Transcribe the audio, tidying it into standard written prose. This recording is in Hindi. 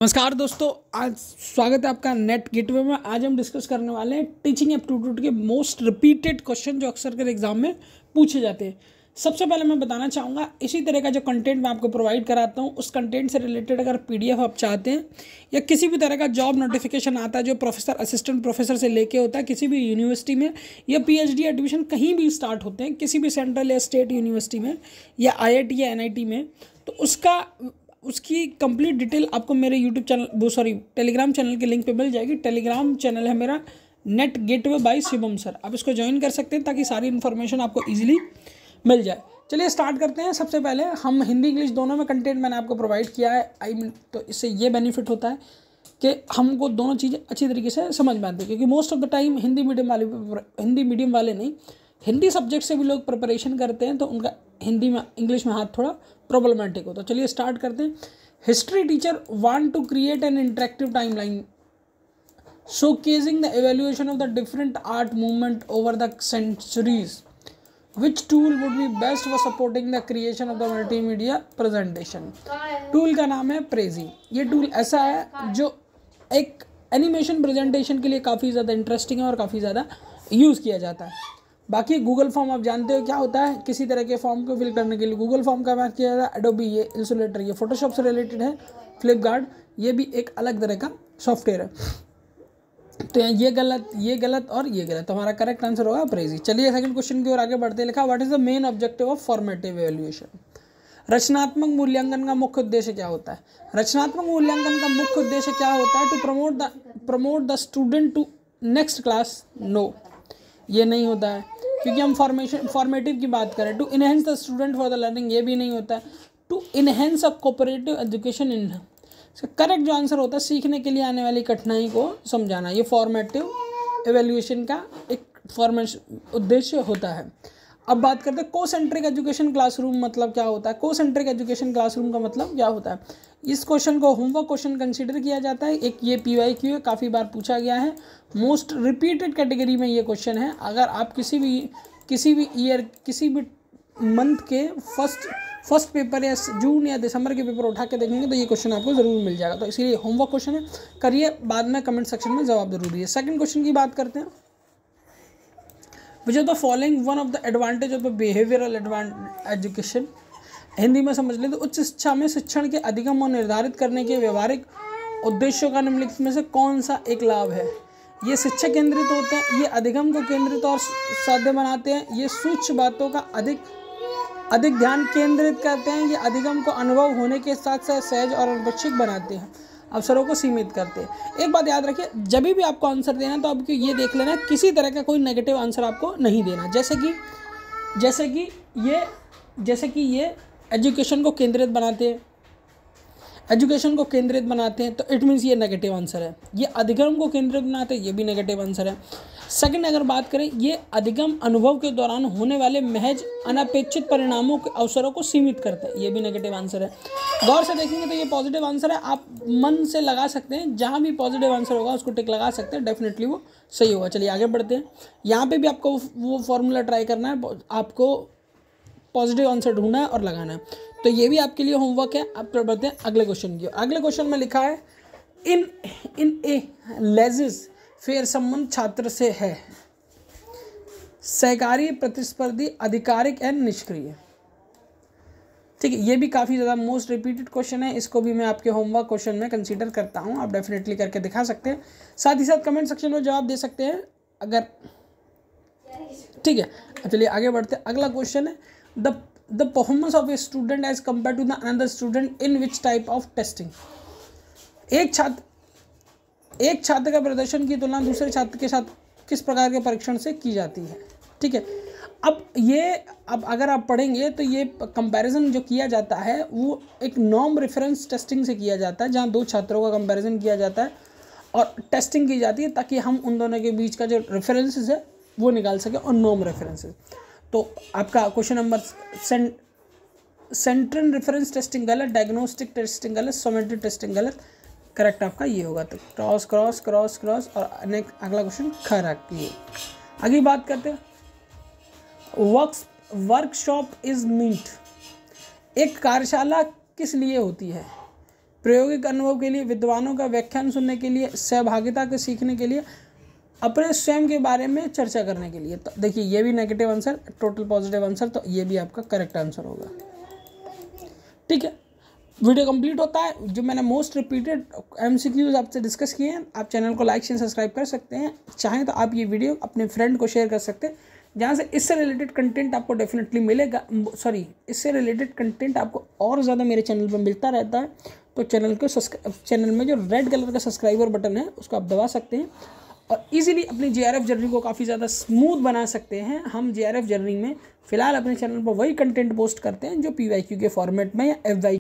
नमस्कार दोस्तों, आज स्वागत है आपका नेट गेटवे में। आज हम डिस्कस करने वाले हैं टीचिंग एप्टीट्यूड के मोस्ट रिपीटेड क्वेश्चन जो अक्सर कर एग्जाम में पूछे जाते हैं। सबसे पहले मैं बताना चाहूँगा, इसी तरह का जो कंटेंट मैं आपको प्रोवाइड कराता हूँ उस कंटेंट से रिलेटेड अगर पीडीएफ आप चाहते हैं या किसी भी तरह का जॉब नोटिफिकेशन आता है जो प्रोफेसर असिस्टेंट प्रोफेसर से लेके होता है किसी भी यूनिवर्सिटी में या पीएचडी एडमिशन कहीं भी स्टार्ट होते हैं किसी भी सेंट्रल या स्टेट यूनिवर्सिटी में या आईआईटी या एनआईटी में, तो उसकी कंप्लीट डिटेल आपको मेरे यूट्यूब चैनल टेलीग्राम चैनल के लिंक पे मिल जाएगी। टेलीग्राम चैनल है मेरा net gateway by Shivam sir. आप इसको ज्वाइन कर सकते हैं ताकि सारी इन्फॉर्मेशन आपको इजीली मिल जाए। चलिए स्टार्ट करते हैं। सबसे पहले हम हिंदी इंग्लिश दोनों में कंटेंट मैंने आपको प्रोवाइड किया है। तो इससे ये बेनिफिट होता है कि हमको दोनों चीज़ें अच्छी तरीके से समझ में आती है, क्योंकि most of the time Hindi medium वाले नहीं, हिंदी सब्जेक्ट से भी लोग प्रिपरेशन करते हैं तो उनका हिंदी में इंग्लिश में हाथ थोड़ा प्रॉब्लमेटिक होता है। चलिए स्टार्ट करते हैं। History teacher want to create an interactive timeline showcasing the evaluation of the different art movement over the centuries. Which tool would be best for supporting the creation of the multimedia presentation. Tool का नाम है प्रेजी। ये टूल ऐसा है जो एक एनिमेशन प्रेजेंटेशन के लिए काफ़ी ज़्यादा इंटरेस्टिंग है और काफ़ी ज़्यादा यूज़ किया जाता है। बाकी गूगल फॉर्म आप जानते हो क्या होता है, किसी तरह के फॉर्म को फिल करने के लिए गूगल फॉर्म का बात किया जाता है। एडोबी ये इलस्ट्रेटर ये फोटोशॉप से रिलेटेड है। फ्लिपकार्ट ये भी एक अलग तरह का सॉफ्टवेयर है। तो ये गलत और ये गलत, हमारा करेक्ट आंसर होगा प्रेजी। चलिए सेकंड क्वेश्चन की ओर आगे बढ़ते। लिखा what is the main objective of formative evaluation. रचनात्मक मूल्यांकन का मुख्य उद्देश्य क्या होता है। रचनात्मक मूल्यांकन का मुख्य उद्देश्य क्या होता है। To promote the student to next class. No, ये नहीं होता है क्योंकि हम फॉर्मेटिव की बात करें। To enhance the student for the learning, ये भी नहीं होता है। To enhance a cooperative education in. Correct जो आंसर होता है सीखने के लिए आने वाली कठिनाई को समझाना, ये फॉर्मेटिव एवेल्यूएशन का एक उद्देश्य होता है। अब बात करते हैं कोसेंट्रिक एजुकेशन क्लासरूम मतलब क्या होता है। कोसेंट्रिक एजुकेशन क्लासरूम का मतलब क्या होता है। इस क्वेश्चन को होमवर्क क्वेश्चन कंसीडर किया जाता है। एक ये PYQ है, काफ़ी बार पूछा गया है, मोस्ट रिपीटेड कैटेगरी में ये क्वेश्चन है। अगर आप किसी भी ईयर किसी भी मंथ के फर्स्ट पेपर या जून या दिसंबर के पेपर उठा के देखेंगे तो ये क्वेश्चन आपको ज़रूर मिल जाएगा। तो इसीलिए होमवर्क क्वेश्चन है, करिए, बाद में कमेंट सेक्शन में जवाब जरूरी है। सेकंड क्वेश्चन की बात करते हैं। Which are the following one of the advantage of the behavioural education. Hindi में समझ लें तो उच्च शिक्षा में शिक्षण के अधिगम और निर्धारित करने के व्यवहारिक उद्देश्यों का निम्नलिखित में से कौन सा एक लाभ है। ये शिक्षा केंद्रित होते हैं, ये अधिगम को केंद्रित और साध्य बनाते हैं, ये सूक्ष्म बातों का अधिक ध्यान केंद्रित करते हैं, ये अधिगम को अनुभव होने के साथ साथ सहज और अनपेक्षित बनाते हैं, अवसरों को सीमित करते हैं। एक बात याद रखिए, जब भी आपको आंसर देना तो आपको ये देख लेना किसी तरह का कोई नेगेटिव आंसर आपको नहीं देना। जैसे कि ये एजुकेशन को केंद्रित बनाते हैं तो इट मीन्स ये नेगेटिव आंसर है। ये अधिगम को केंद्रित बनाते हैं, ये भी नेगेटिव आंसर है। सेकंड, अगर बात करें ये अधिगम अनुभव के दौरान होने वाले महज अनपेक्षित परिणामों के अवसरों को सीमित करते हैं, ये भी नेगेटिव आंसर है। गौर से देखेंगे तो ये पॉजिटिव आंसर है। आप मन से लगा सकते हैं, जहाँ भी पॉजिटिव आंसर होगा उसको टिक लगा सकते हैं, डेफिनेटली वो सही होगा। चलिए आगे बढ़ते हैं। यहाँ पे भी आपको वो फॉर्मूला ट्राई करना है, आपको पॉजिटिव आंसर ढूंढना है और लगाना है। तो ये भी आपके लिए होमवर्क है। अब बढ़ते हैं अगले क्वेश्चन की। अगले क्वेश्चन में लिखा है इन ए लेजिस फेयर संबंध छात्र से है। सहकारी, प्रतिस्पर्धी, आधिकारिक एंड निष्क्रिय। ठीक है, ये भी काफ़ी ज़्यादा मोस्ट रिपीटेड क्वेश्चन है। इसको भी मैं आपके होमवर्क क्वेश्चन में कंसीडर करता हूँ। आप डेफिनेटली करके दिखा सकते हैं, साथ ही साथ कमेंट सेक्शन में जवाब दे सकते हैं अगर ठीक है। चलिए आगे बढ़ते हैं। अगला क्वेश्चन है the performance of a student as compare to the another student in which type of testing. एक छात्र का प्रदर्शन की तुलना दूसरे छात्र के साथ किस प्रकार के परीक्षण से की जाती है। ठीक है, अब अगर आप पढ़ेंगे तो ये कंपैरिजन जो किया जाता है वो एक नॉर्म रेफरेंस टेस्टिंग से किया जाता है, जहाँ दो छात्रों का कंपैरिजन किया जाता है और टेस्टिंग की जाती है ताकि हम उन दोनों के बीच का जो रेफरेंसेस है वो निकाल सकें, और नॉर्म रेफरेंसेस। तो आपका question number central reference testing गलत, डायग्नोस्टिक टेस्टिंग गलत, सोमेटिव टेस्टिंग गलत। करेक्ट आपका ये होगा। तो क्रॉस क्रॉस क्रॉस क्रॉस और अगला क्वेश्चन करेक्ट। ये आगे बात करते हैं। Workshop is meet. एक कार्यशाला किस लिए होती है। प्रायोगिक अनुभव के लिए, विद्वानों का व्याख्यान सुनने के लिए, सहभागिता के सीखने के लिए, अपने स्वयं के बारे में चर्चा करने के लिए। तो देखिए ये भी negative answer, total positive answer, तो ये भी आपका करेक्ट आंसर होगा। ठीक है, वीडियो कंप्लीट होता है। जो मैंने मोस्ट रिपीटेड MCQs आपसे डिस्कस किए हैं, आप चैनल को लाइक शेयर सब्सक्राइब कर सकते हैं। चाहें तो आप ये वीडियो अपने फ्रेंड को शेयर कर सकते हैं, जहाँ से इससे रिलेटेड कंटेंट आपको डेफिनेटली मिलेगा। सॉरी, इससे रिलेटेड कंटेंट आपको और ज़्यादा मेरे चैनल पर मिलता रहता है। तो चैनल में जो रेड कलर का सब्सक्राइबर बटन है उसको आप दबा सकते हैं और इजीली अपनी JRF जर्नी को काफ़ी ज़्यादा स्मूथ बना सकते हैं। हम JRF जर्नी में फ़िलहाल अपने चैनल पर वही कंटेंट पोस्ट करते हैं जो PYQ के फॉर्मेट में या FYQ